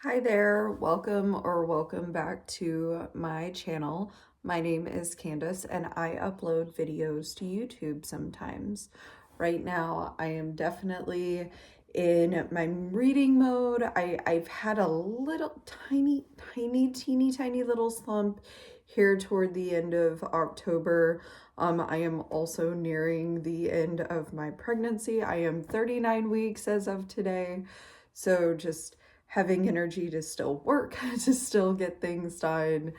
Hi there, welcome back to my channel. My name is Candace and I upload videos to YouTube sometimes. Right now, I am definitely in my reading mode. I've had a little teeny little slump here toward the end of October. I am also nearing the end of my pregnancy. I am 39 weeks as of today. So just having energy to still work, to still get things done,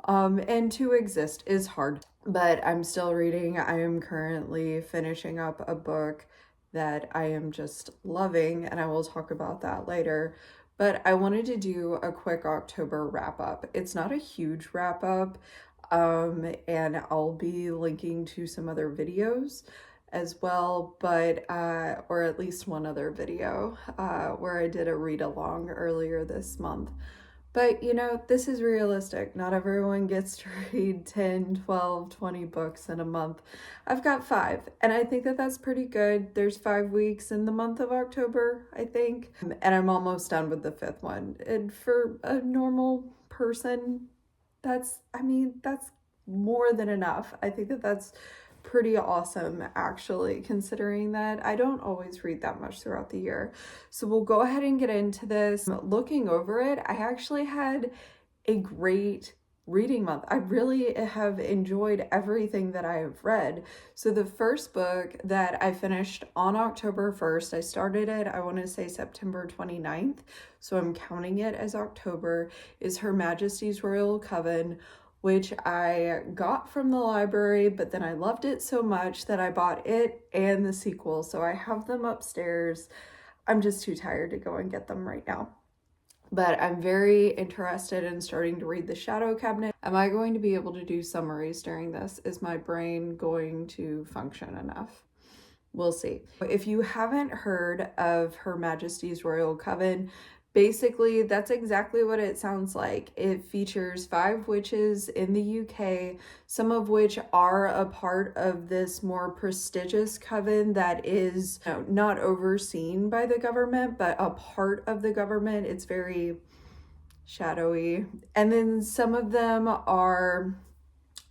and to exist is hard. But I'm still reading. I am currently finishing up a book that I am just loving, and I will talk about that later. But I wanted to do a quick October wrap up. It's not a huge wrap up, and I'll be linking to some other videos as well, but or at least one other video where I did a read along earlier this month. But you know, this is realistic. Not everyone gets to read 10, 12, 20 books in a month. I've got 5, and I think that that's pretty good. There's 5 weeks in the month of October, I think, and I'm almost done with the 5th one. And for a normal person, that's more than enough. I think that that's pretty awesome, actually, considering that I don't always read that much throughout the year. So we'll go ahead and get into this. Looking over it, I actually had a great reading month. I really have enjoyed everything that I have read. So the first book that I finished on October 1st, I started it, I want to say September 29th, so I'm counting it as October, is Her Majesty's Royal Coven, which I got from the library, but then I loved it so much that I bought it and the sequel. So I have them upstairs. I'm just too tired to go and get them right now. But I'm very interested in starting to read The Shadow Cabinet. Am I going to be able to do summaries during this? Is my brain going to function enough? We'll see. If you haven't heard of Her Majesty's Royal Coven, basically that's exactly what it sounds like. It features 5 witches in the UK, some of which are a part of this more prestigious coven that is not overseen by the government, but a part of the government. It's very shadowy. And then some of them are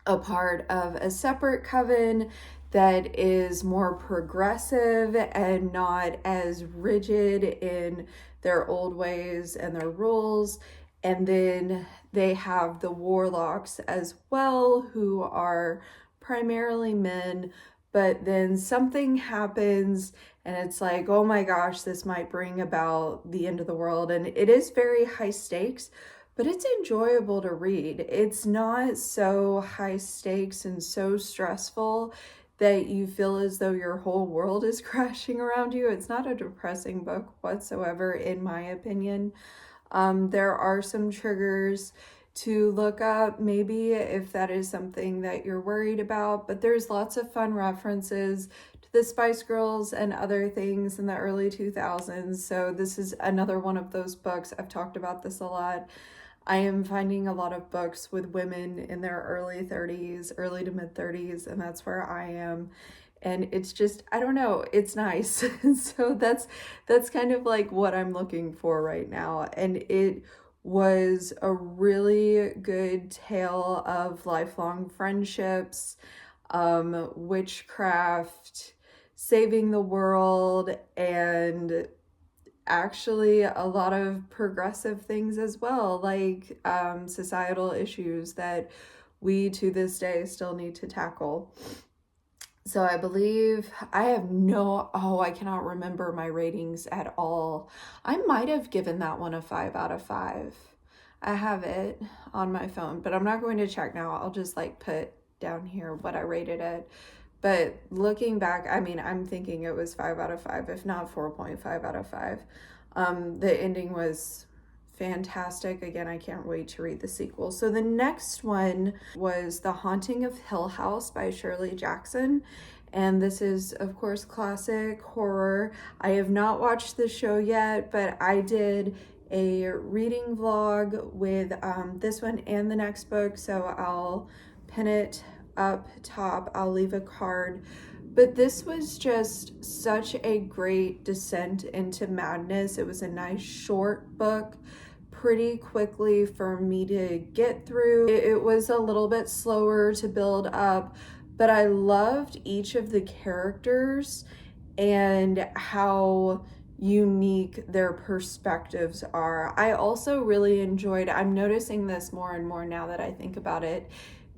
a part of a separate coven that is more progressive and not as rigid in their old ways and their rules. And then they have the warlocks as well, who are primarily men, but then something happens and it's like, oh my gosh, this might bring about the end of the world. And it is very high stakes, but it's enjoyable to read. It's not so high stakes and so stressful that you feel as though your whole world is crashing around you. It's not a depressing book whatsoever, in my opinion. There are some triggers to look up, maybe if that is something that you're worried about, but there's lots of fun references to the Spice Girls and other things in the early 2000s. So this is another one of those books. I've talked about this a lot. I am finding a lot of books with women in their early 30s, early to mid 30s, and that's where I am. And it's just, I don't know, it's nice. So that's kind of like what I'm looking for right now. And it was a really good tale of lifelong friendships, witchcraft, saving the world, and actually a lot of progressive things as well, like societal issues that we to this day still need to tackle. So I believe I cannot remember my ratings at all. I might have given that one a 5 out of 5. I have it on my phone, but I'm not going to check now. I'll just like put down here what I rated it. But looking back, I mean, I'm thinking it was 5 out of 5, if not 4.5 out of 5. The ending was fantastic. Again, I can't wait to read the sequel. So the next one was The Haunting of Hill House by Shirley Jackson. And this is, of course, classic horror. I have not watched the show yet, but I did a reading vlog with this one and the next book. So I'll pin it up top. I'll leave a card. But this was just such a great descent into madness. It was a nice short book, pretty quickly for me to get through. It was a little bit slower to build up, but I loved each of the characters and how unique their perspectives are. I also really enjoyed, I'm noticing this more and more now that I think about it,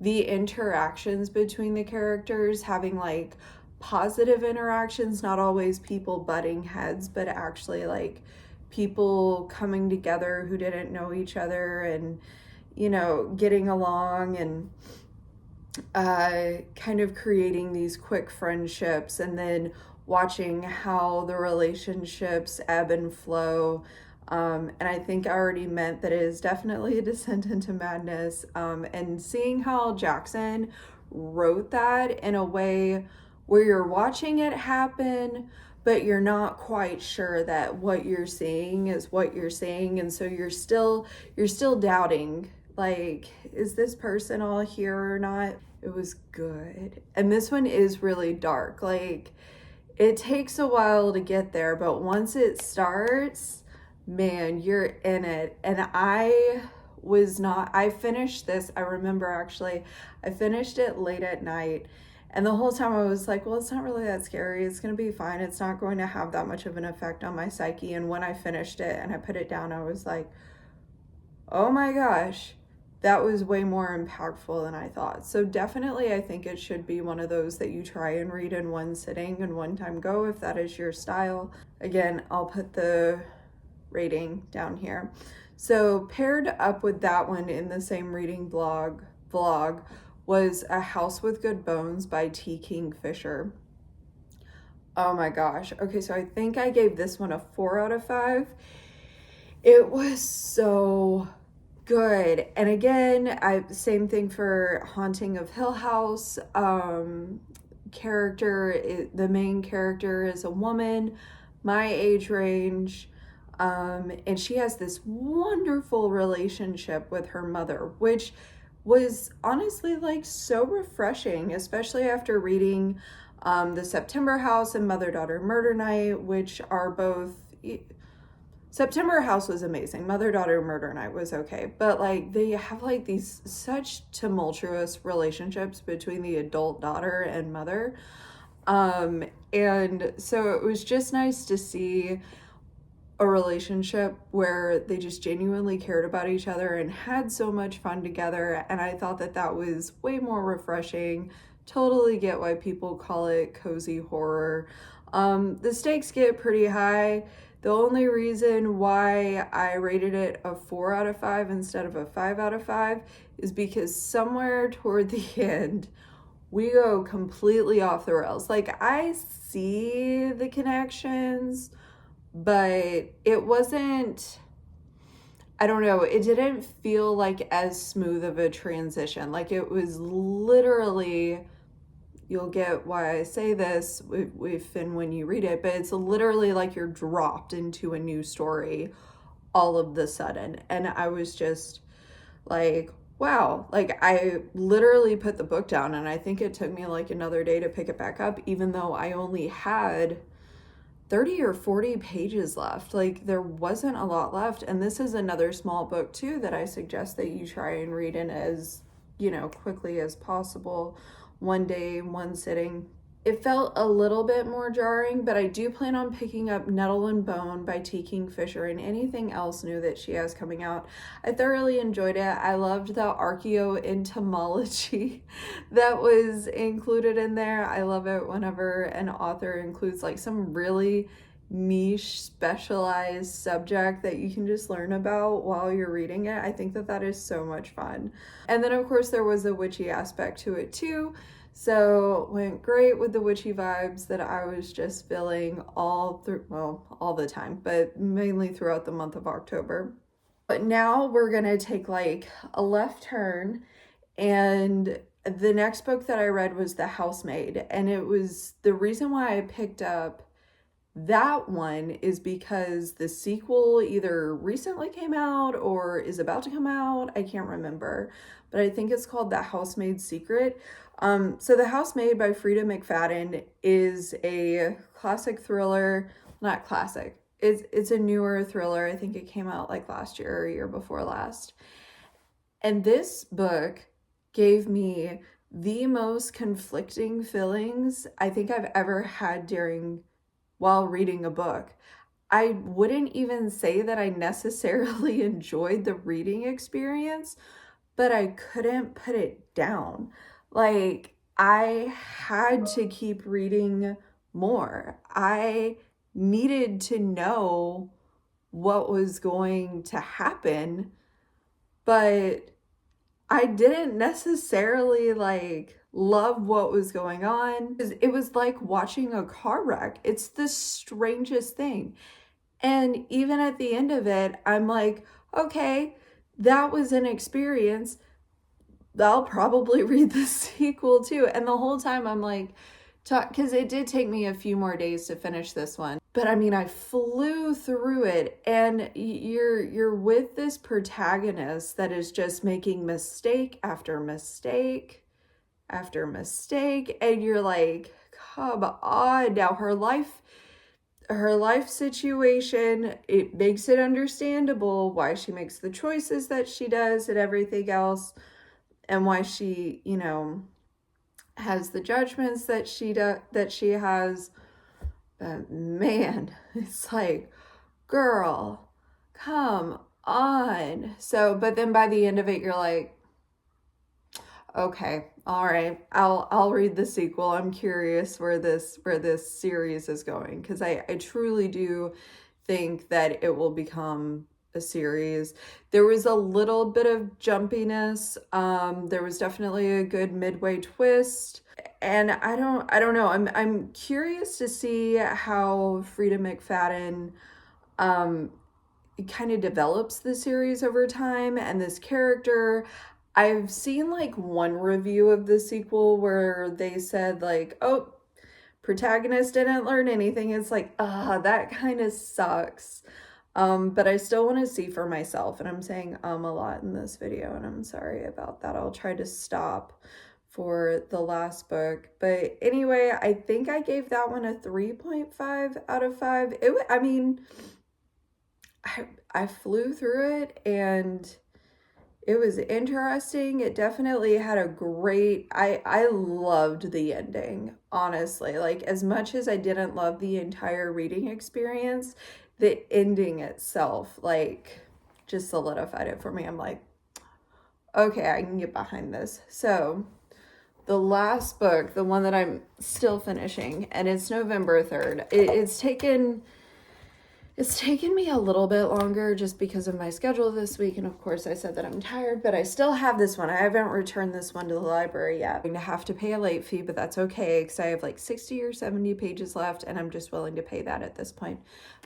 the interactions between the characters, having like positive interactions, not always people butting heads, but actually like people coming together who didn't know each other and, you know, getting along and kind of creating these quick friendships, and then watching how the relationships ebb and flow. And I think I already meant that it is definitely a descent into madness. And seeing how Jackson wrote that in a way where you're watching it happen, but you're not quite sure that what you're seeing is what you're seeing. And so you're still doubting, like, is this person all here or not? It was good. And this one is really dark. Like, it takes a while to get there, but once it starts, man, you're in it. And I finished this, I remember actually, I finished it late at night. And the whole time I was like, well, it's not really that scary. It's going to be fine. It's not going to have that much of an effect on my psyche. And when I finished it and I put it down, I was like, oh my gosh, that was way more impactful than I thought. So definitely I think it should be one of those that you try and read in one sitting and one time go, if that is your style. Again, I'll put the rating down here. So paired up with that one in the same reading vlog was A House with Good Bones by T. Kingfisher. Oh my gosh. Okay, so I think I gave this one a 4 out of 5. It was so good. And again, same thing for Haunting of Hill House. The main character is a woman, my age range, and she has this wonderful relationship with her mother, which was honestly like so refreshing, especially after reading The September House and Mother-Daughter Murder Night, which are both... September House was amazing. Mother-Daughter Murder Night was okay. But like, they have like these such tumultuous relationships between the adult daughter and mother. And so it was just nice to see a relationship where they just genuinely cared about each other and had so much fun together. And I thought that that was way more refreshing. Totally get why people call it cozy horror. The stakes get pretty high. The only reason why I rated it a 4 out of 5 instead of a 5 out of 5 is because somewhere toward the end, we go completely off the rails. Like, I see the connections, but it wasn't, I don't know, it didn't feel like as smooth of a transition. Like, it was literally, you'll get why I say this if and when you read it, but it's literally like you're dropped into a new story all of the sudden. And I was just like, wow. Like, I literally put the book down, and I think it took me like another day to pick it back up, even though I only had 30 or 40 pages left. Like, there wasn't a lot left. And this is another small book too that I suggest that you try and read in as, you know, quickly as possible. One day, one sitting. It felt a little bit more jarring, but I do plan on picking up Nettle and Bone by T. Kingfisher and anything else new that she has coming out. I thoroughly enjoyed it. I loved the archaeoentomology that was included in there. I love it whenever an author includes like some really niche, specialized subject that you can just learn about while you're reading it. I think that that is so much fun. And then of course there was a witchy aspect to it too. So went great with the witchy vibes that I was just feeling all the time, but mainly throughout the month of October. But now we're gonna take like a left turn, and the next book that I read was The Housemaid. And it was, the reason why I picked up that one is because the sequel either recently came out or is about to come out. I can't remember, but I think it's called The Housemaid's Secret. So The Housemaid by Frida McFadden is a classic thriller, not classic. it's a newer thriller. I think it came out like last year or a year before last. And this book gave me the most conflicting feelings I think I've ever had while reading a book. I wouldn't even say that I necessarily enjoyed the reading experience, but I couldn't put it down. Like, I had to keep reading more. I needed to know what was going to happen, but I didn't necessarily like love what was going on. It was like watching a car wreck. It's the strangest thing. And even at the end of it, I'm like, okay, that was an experience. I'll probably read the sequel too. And the whole time I'm like, because it did take me a few more days to finish this one. But I mean, I flew through it, and you're with this protagonist that is just making mistake after mistake after mistake, and you're like, come on. Now her life situation, it makes it understandable why she makes the choices that she does and everything else, and why she, has the judgments that she has. But man, it's like, girl, come on. So, but then by the end of it, you're like, okay, all right, I'll read the sequel. I'm curious where this series is going, because I truly do think that it will become a series. There was a little bit of jumpiness. There was definitely a good midway twist. And I don't know. I'm curious to see how Frida McFadden kind of develops the series over time, and this character. I've seen like one review of the sequel where they said like, oh, protagonist didn't learn anything. It's like, that kind of sucks. But I still want to see for myself, and I'm saying a lot in this video, and I'm sorry about that. I'll try to stop for the last book. But anyway, I think I gave that one a 3.5 out of 5. I mean, I flew through it, and it was interesting. It definitely had a great, I loved the ending, honestly. Like, as much as I didn't love the entire reading experience, the ending itself, like, just solidified it for me. I'm like, okay, I can get behind this. So, the last book, the one that I'm still finishing, and it's November 3rd. It's taken me a little bit longer just because of my schedule this week. And of course I said that I'm tired, but I still have this one. I haven't returned this one to the library yet. I'm going to have to pay a late fee, but that's okay, because I have like 60 or 70 pages left, and I'm just willing to pay that at this point.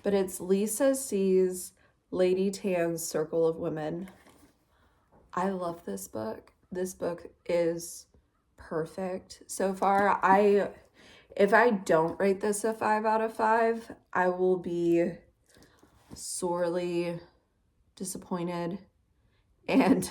But it's Lisa C's Lady Tan's Circle of Women. I love this book. This book is perfect so far. If I don't rate this a 5 out of 5, I will be sorely disappointed. And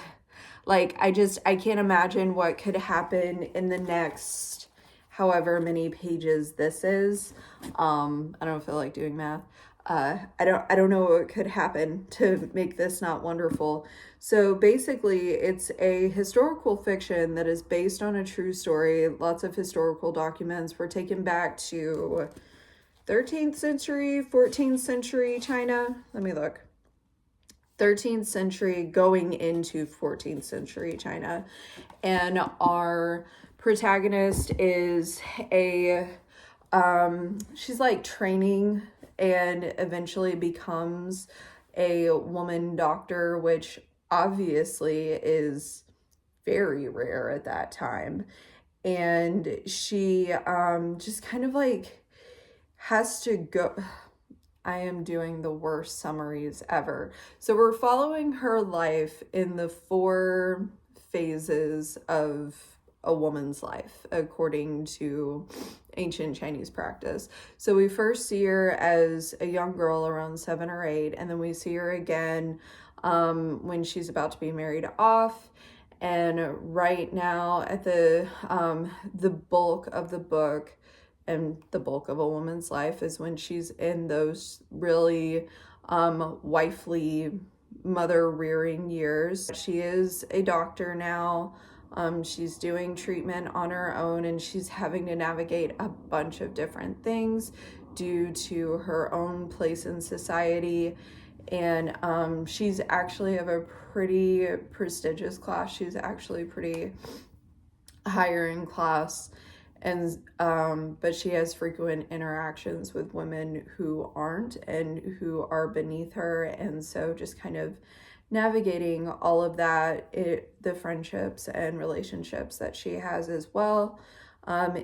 like, I can't imagine what could happen in the next however many pages this is. I don't feel like doing math. I don't know what could happen to make this not wonderful. So basically, it's a historical fiction that is based on a true story. Lots of historical documents were taken back to 13th century, 14th century China. Let me look. 13th century going into 14th century China. And our protagonist is she's like training and eventually becomes a woman doctor, which obviously is very rare at that time. And she just kind of like has to go. I am doing the worst summaries ever. So we're following her life in the 4 phases of a woman's life, according to ancient Chinese practice. So we first see her as a young girl around 7 or 8, and then we see her again when she's about to be married off. And right now, at the bulk of the book and the bulk of a woman's life is when she's in those really wifely mother rearing years. She is a doctor now. She's doing treatment on her own, and she's having to navigate a bunch of different things due to her own place in society. And she's actually of a pretty prestigious class. She's actually pretty higher in class, and but she has frequent interactions with women who aren't and who are beneath her, and so just kind of navigating all of that, the friendships and relationships that she has as well,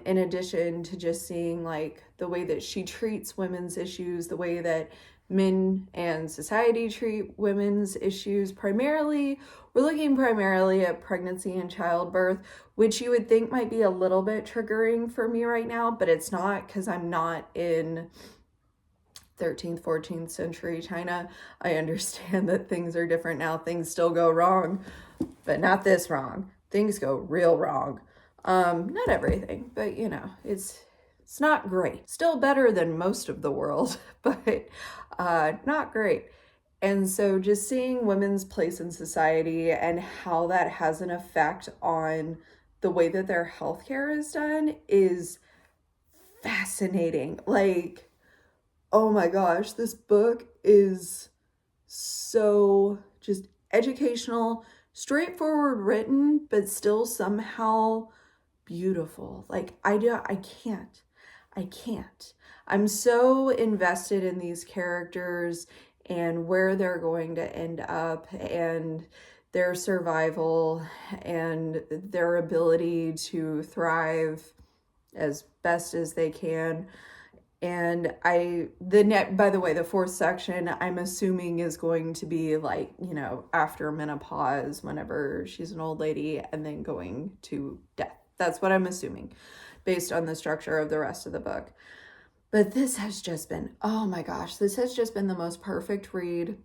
in addition to just seeing like the way that she treats women's issues, the way that men and society treat women's issues. Primarily, we're looking primarily at pregnancy and childbirth, which you would think might be a little bit triggering for me right now, but it's not, because I'm not in 13th, 14th century China. I understand that things are different now. Things still go wrong, but not this wrong. Things go real wrong. Not everything, but you know, it's not great. Still better than most of the world, but not great. And so just seeing women's place in society and how that has an effect on the way that their healthcare is done is fascinating. Like, oh my gosh, this book is so just educational, straightforward written, but still somehow beautiful. Like, I can't. I'm so invested in these characters and where they're going to end up and their survival and their ability to thrive as best as they can. And by the way, the fourth section, I'm assuming is going to be like, you know, after menopause, whenever she's an old lady, and then going to death. That's what I'm assuming based on the structure of the rest of the book. But this has just been, oh my gosh, this has just been the most perfect read.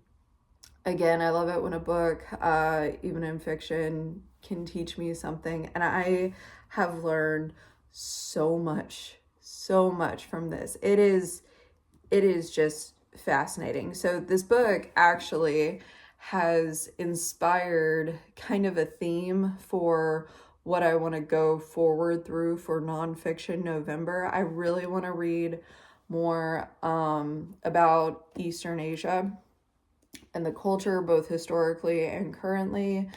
Again, I love it when a book, even in fiction, can teach me something. And I have learned so much from this. It is just fascinating. So this book actually has inspired kind of a theme for what I want to go forward through for nonfiction November. I really want to read more about Eastern Asia and the culture, both historically and currently.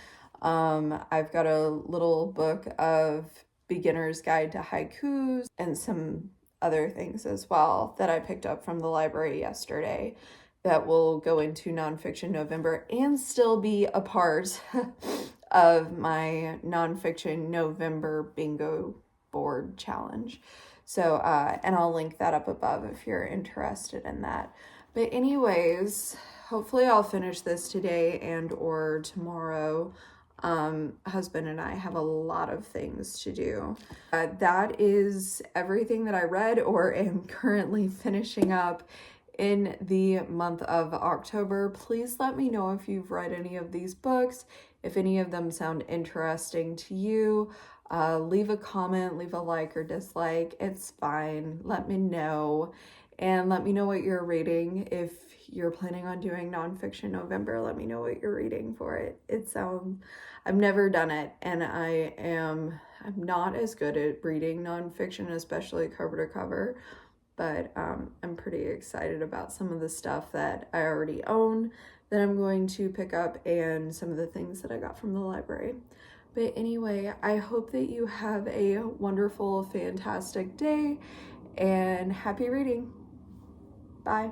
I've got a little book of Beginner's Guide to Haikus and some other things as well that I picked up from the library yesterday that will go into nonfiction November and still be a part of my nonfiction November bingo board challenge. So, and I'll link that up above if you're interested in that. But anyways, hopefully I'll finish this today and or tomorrow. Husband and I have a lot of things to do. That is everything that I read or am currently finishing up in the month of October. Please let me know if you've read any of these books, if any of them sound interesting to you. Leave a comment, leave a like or dislike. It's fine. Let me know. And let me know what you're reading. If you're planning on doing nonfiction November, let me know what you're reading for it. I've never done it, and I'm not as good at reading nonfiction, especially cover to cover, but I'm pretty excited about some of the stuff that I already own that I'm going to pick up and some of the things that I got from the library. But anyway, I hope that you have a wonderful, fantastic day, and happy reading. Bye.